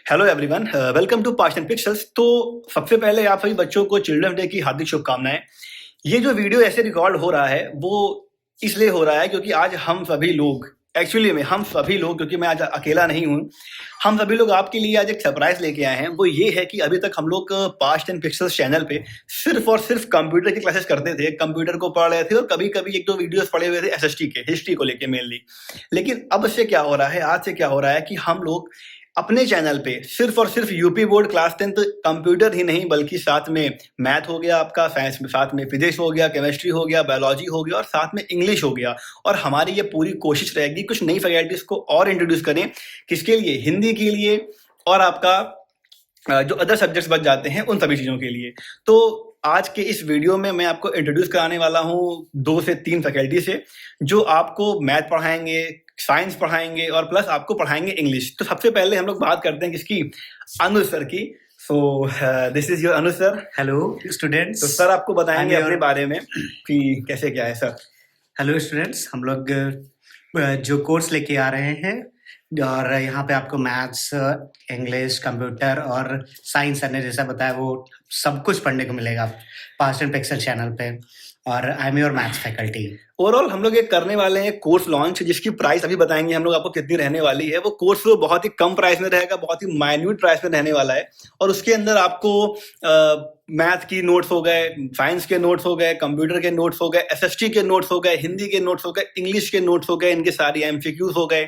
Hello everyone, welcome to past and pixels. तो सबसे पहले आप सभी बच्चों को चिल्ड्रन डे की हार्दिक शुभकामनाएं। ये जो वीडियो ऐसे रिकॉर्ड हो रहा है वो इसलिए हो रहा है क्योंकि आज हम सभी लोग क्योंकि मैं आज अकेला नहीं हूँ, हम सभी लोग आपके लिए आज एक सरप्राइज लेके आए हैं। वो ये है कि अभी तक हम लोग पास्ट एंड पिक्सेल्स चैनल पे सिर्फ और सिर्फ कंप्यूटर की क्लासेस करते थे, कंप्यूटर को पढ़ रहे थे और कभी कभी एक दो वीडियोस पढ़े हुए थे एसएसटी के, हिस्ट्री को लेके मेनली। लेकिन अब से क्या हो रहा है, आज से क्या हो रहा है कि हम लोग अपने चैनल पे सिर्फ और सिर्फ यूपी बोर्ड क्लास 10 कंप्यूटर ही नहीं बल्कि साथ में मैथ हो गया, आपका साइंस में साथ में फिजिक्स हो गया, केमिस्ट्री हो गया, बायोलॉजी हो गया और साथ में इंग्लिश हो गया। और हमारी ये पूरी कोशिश रहेगी कुछ नई फैकल्टीज को और इंट्रोड्यूस करें, किसके लिए, हिंदी के लिए और आपका जो अदर सब्जेक्ट्स बच जाते हैं उन सभी चीज़ों के लिए। तो आज के इस वीडियो में मैं आपको इंट्रोड्यूस कराने वाला हूँ 2 से 3 फैकल्टी से जो आपको मैथ पढ़ाएंगे, साइंस पढ़ाएंगे और प्लस आपको पढ़ाएंगे इंग्लिश। तो सबसे पहले हम लोग बात करते हैं किसकी, अनुज सर की। So this is your Anuj sir. Hello students. तो सर आपको बताएंगे अपने बारे में कि कैसे क्या है सर। हेलो स्टूडेंट्स, हम लोग जो कोर्स लेके आ रहे हैं और यहाँ पे आपको मैथ्स, इंग्लिश, कंप्यूटर और साइंस सर ने जैसा बताया वो सब कुछ पढ़ने को मिलेगा पास्ट एंड पिक्सेल चैनल पे। और I am your maths faculty. Overall हम लोग एक करने वाले हैं कोर्स लॉन्च, जिसकी प्राइस अभी बताएंगे हम लोग आपको कितनी रहने वाली है। वो कोर्स बहुत ही कम प्राइस में रहेगा, बहुत ही माइन्यूट प्राइस में रहने वाला है। और उसके अंदर आपको मैथ की नोट्स हो गए, साइंस के नोट्स हो गए, कंप्यूटर के नोट्स हो गए, एसएसटी के नोट्स हो गए, हिंदी के नोट्स हो गए, इंग्लिश के नोट्स हो गए, इनके सारी एमसीक्यूज हो गए,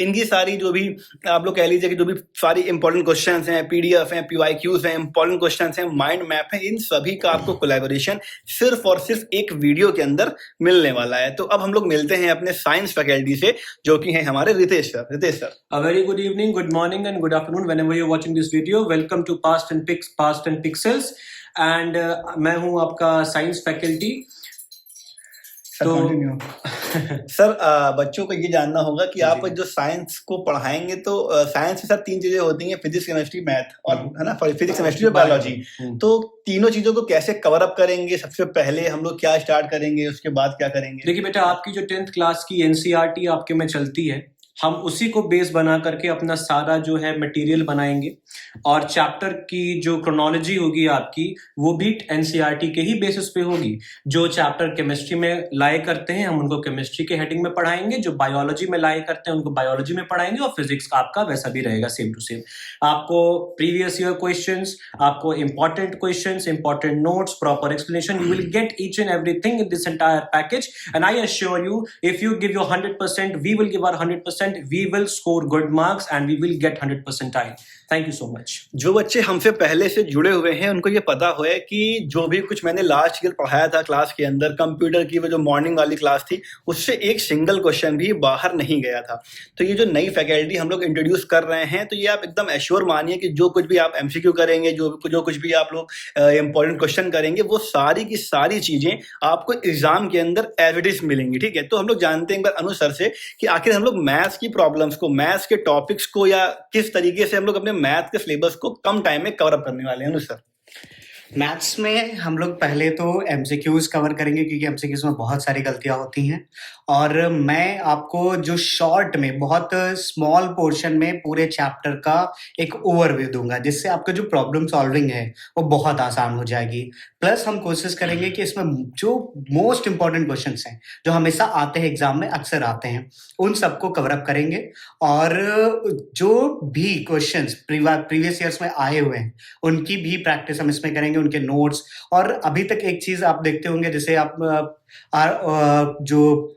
इनकी सारी जो भी आप लोग कह लीजिए कि जो भी सारी इंपॉर्टेंट क्वेश्चंस हैं, पीडीएफ हैं, पीवाईक्यूज हैं, इंपॉर्टेंट क्वेश्चंस हैं, माइंड मैप है, इन सभी का आपको कोलैबोरेशन सिर्फ और सिर्फ एक वीडियो के अंदर मिलने वाला है। तो अब हम लोग मिलते हैं अपने साइंस फैकल्टी से जो कि हैं हमारे Ritesh sir. Ritesh sir, A very good evening, good morning, and good afternoon. Whenever you're watching this video, welcome to Past and Pixels. And मैं हूँ आपका साइंस फैकल्टी। तो सर बच्चों को ये जानना होगा कि आप जो साइंस को पढ़ाएंगे तो साइंस में सर 3 चीजें होती हैं, फिजिक्स, केमिस्ट्री, मैथ और है ना, फिजिक्स, केमिस्ट्री और बायोलॉजी। तो तीनों चीजों को कैसे कवर अप करेंगे? सबसे पहले हम लोग क्या स्टार्ट करेंगे, उसके बाद क्या करेंगे? देखिए बेटा, आपकी जो 10th क्लास की एनसीईआरटी आपके में चलती है, हम उसी को बेस बना करके अपना सारा जो है मटेरियल बनाएंगे और चैप्टर की जो क्रोनोलॉजी होगी आपकी वो भी एनसीईआरटी के ही बेसिस पे होगी। जो चैप्टर केमिस्ट्री में लाए करते हैं हम उनको केमिस्ट्री के हेडिंग में पढ़ाएंगे, जो बायोलॉजी में लाए करते हैं उनको बायोलॉजी में पढ़ाएंगे और फिजिक्स का आपका वैसा भी रहेगा सेम टू सेम। आपको प्रीवियस ईयर क्वेश्चंस, आपको important questions, important notes, proper explanation, you will get each and everything in this entire package. And I assure you, if you give your 100%, we will give our 100%, we will score good marks and we will get 100 percentile. Thank you so much. जो बच्चे हमसे पहले से जुड़े हुए हैं उनको ये पता हो कि जो भी कुछ मैंने लास्ट ईयर पढ़ाया था क्लास के अंदर, कंप्यूटर की वो जो मॉर्निंग वाली क्लास थी उससे एक सिंगल क्वेश्चन भी बाहर नहीं गया था। तो ये जो नई फैकल्टी हम लोग इंट्रोड्यूस कर रहे हैं, तो ये आप एकदम एश्योर मानिए कि जो कुछ भी आप एमसीक्यू करेंगे, जो कुछ भी आप लोग इंपॉर्टेंट क्वेश्चन करेंगे, वो सारी की सारी चीजें आपको एग्जाम के अंदर एज इट इज मिलेंगी। ठीक है, तो हम लोग जानते हैं एक बार अनुज सर से कि आखिर हम लोग मैथ्स की प्रॉब्लम्स को, मैथ्स के टॉपिक्स को या किस तरीके से हम लोग अपने मैथ के सिलेबस को कम टाइम में कवर अप करने वाले हैं। सर, मैथ्स में हम लोग पहले तो एमसीक्यूज कवर करेंगे क्योंकि एमसीक्यूज में बहुत सारी गलतियां होती हैं और मैं आपको जो शॉर्ट में बहुत स्मॉल पोर्शन में पूरे चैप्टर का एक ओवरव्यू दूंगा जिससे आपका जो प्रॉब्लम सॉल्विंग है वो बहुत आसान हो जाएगी। प्लस हम कोशिश करेंगे कि इसमें जो मोस्ट इंपॉर्टेंट क्वेश्चंस हैं जो हमेशा आते हैं एग्जाम में, अक्सर आते हैं, उन सबको कवर अप करेंगे और जो भी क्वेश्चंस प्रीवियस ईयर्स में आए हुए हैं उनकी भी प्रैक्टिस हम इसमें करेंगे, उनके नोट्स। और अभी तक एक चीज आप देखते होंगे, जैसे आप जो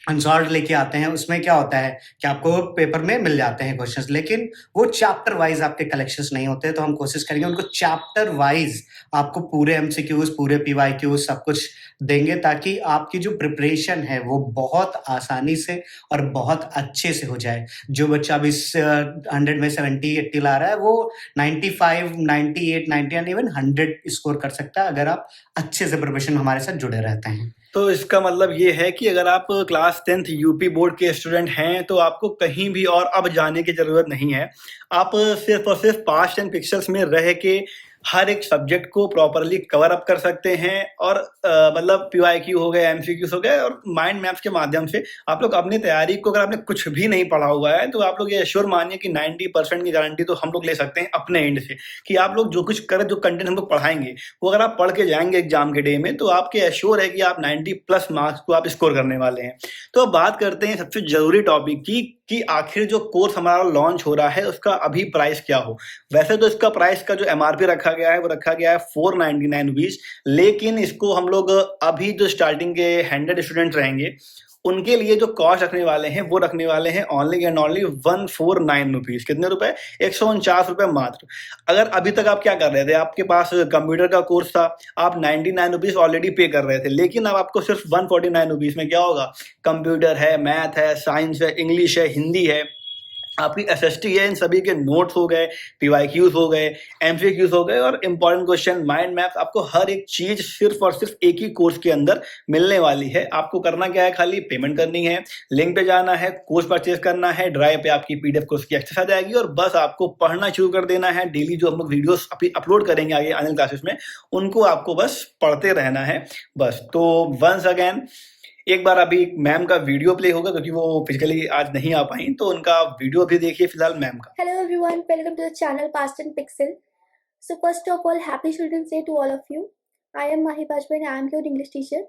अनसॉल्व्ड लेके आते हैं उसमें क्या होता है कि आपको पेपर में मिल जाते हैं क्वेश्चंस, लेकिन वो चैप्टर वाइज आपके कलेक्शंस नहीं होते। तो हम कोशिश करेंगे उनको चैप्टर वाइज आपको पूरे एमसीक्यूज, पूरे पीवाईक्यूज सब कुछ देंगे ताकि आपकी जो प्रिपरेशन है वो बहुत आसानी से और बहुत अच्छे से हो जाए। जो बच्चा अभी 100 में 70-80 ला रहा है वो 95, 98, 99 इवन 100 स्कोर कर सकता है अगर आप अच्छे से प्रिपरेशन हमारे साथ जुड़े रहते हैं। तो इसका मतलब ये है कि अगर आप क्लास 10th यूपी बोर्ड के स्टूडेंट हैं तो आपको कहीं भी और अब जाने की जरूरत नहीं है। आप सिर्फ और सिर्फ पास्ट एंड पिक्सेल्स में रह के हर एक सब्जेक्ट को प्रॉपरली कवर अप कर सकते हैं और मतलब पीवाईक्यू हो गए, एमसीक्यूज हो गए और माइंड मैप्स के माध्यम से आप लोग अपनी तैयारी को, अगर आपने कुछ भी नहीं पढ़ा हुआ है तो आप लोग ये एश्योर मानिए कि 90% की गारंटी तो हम लोग ले सकते हैं अपने एंड से कि आप लोग जो कुछ करें, जो कंटेंट हम लोग पढ़ाएंगे वो अगर आप पढ़ के जाएंगे एग्जाम के डे में तो आपके एश्योर है कि आप 90+ मार्क्स को आप स्कोर करने वाले हैं। तो अब बात करते हैं सबसे जरूरी टॉपिक की कि आखिर जो कोर्स हमारा लॉन्च हो रहा है उसका अभी प्राइस क्या हो। वैसे तो इसका प्राइस का जो एमआरपी रखा गया है वो रखा गया है 499 रुपीज, लेकिन इसको हम लोग अभी जो स्टार्टिंग के 100 स्टूडेंट रहेंगे उनके लिए जो कॉस्ट रखने वाले हैं वो रखने वाले हैं ओनली एंड ओनली 149 रुपीज। कितने रुपए? 149 रुपए मात्र। अगर अभी तक आप क्या कर रहे थे, आपके पास कंप्यूटर का कोर्स था, आप 99 रुपीज ऑलरेडी पे कर रहे थे, लेकिन अब आपको सिर्फ 149 रुपीज में क्या होगा, कंप्यूटर है, मैथ है, साइंस है, इंग्लिश है, हिंदी है, आपकी एसएसटी है, इन सभी के नोट्स हो गए, पीवाईक्यूज हो गए, एमसीक्यूज हो गए और इंपॉर्टेंट क्वेश्चन, माइंड मैप्स, आपको हर एक चीज सिर्फ और सिर्फ एक ही कोर्स के अंदर मिलने वाली है। आपको करना क्या है, खाली पेमेंट करनी है, लिंक पे जाना है, कोर्स परचेज करना है, ड्राइव पे आपकी पीडीएफ कोर्स की एक्सेस आ जाएगी और बस आपको पढ़ना शुरू कर देना है। डेली जो हम लोग वीडियोस अपलोड करेंगे आगे आने क्लासेस में, उनको आपको बस पढ़ते रहना है बस। तो वंस अगेन एक बार अभी मैम का वीडियो प्ले होगा क्योंकि वो फिजिकली आज नहीं आ पाई, तो उनका वीडियो भी देखिए फिलहाल मैम का। Hello everyone, welcome to the channel Past and Pixel. So first of all, Happy Children's Day to all of you. I am Mahi Bajpai and I am your English teacher.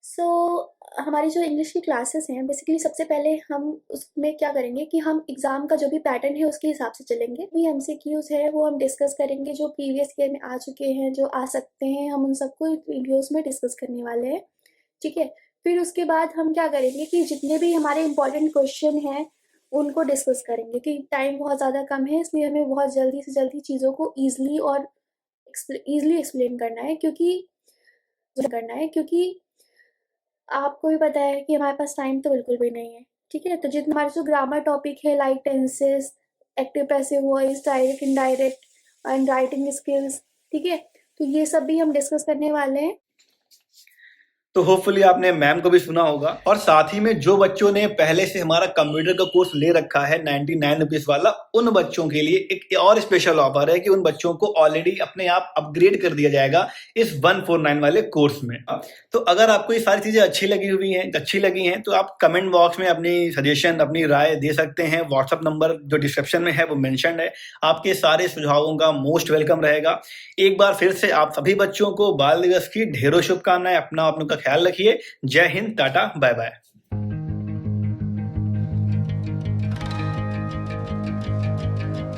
So हमारी जो English की classes हैं, basically सबसे पहले हम उसमें क्या करेंगे कि हम एग्ज़ाम का जो भी पैटर्न है उसके हिसाब से चलेंगे। भी एमसीक्यूज है वो हम डिस्कस करेंगे, जो प्रीवियस ईयर में आ चुके हैं, जो आ सकते हैं, हम उन सबको वीडियोस में डिस्कस करने वाले हैं, ठीक है। फिर उसके बाद हम क्या करेंगे कि जितने भी हमारे इम्पोर्टेंट क्वेश्चन हैं उनको डिस्कस करेंगे कि टाइम बहुत ज़्यादा कम है, इसलिए हमें बहुत जल्दी से जल्दी चीज़ों को ईजिली और ईजिली एक्सप्लेन करना है क्योंकि आपको भी पता है कि हमारे पास टाइम तो बिल्कुल भी नहीं है, ठीक है। तो जितना हमारे जो ग्रामर टॉपिक है, like tenses, active passive voice, direct indirect and writing skills, ठीक है, तो ये सब भी हम डिस्कस करने वाले हैं। तो होपफुली आपने मैम को भी सुना होगा। और साथ ही में जो बच्चों ने पहले से हमारा कंप्यूटर का कोर्स ले रखा है 99 रुपीज वाला, उन बच्चों के लिए एक और स्पेशल ऑफर है कि उन बच्चों को ऑलरेडी अपने आप अपग्रेड कर दिया जाएगा इस 149 वाले कोर्स में। तो अगर आपको ये सारी चीजें अच्छी लगी हैं तो आप कमेंट बॉक्स में अपनी सजेशन, अपनी राय दे सकते हैं। व्हाट्सअप नंबर जो डिस्क्रिप्शन में है वो मेंशन है। आपके सारे सुझावों का मोस्ट वेलकम रहेगा। एक बार फिर से आप सभी बच्चों को बाल दिवस की ढेरों शुभकामनाएं। अपना ख्याल रखिए। जय हिंद, टाटा, बाय बाय।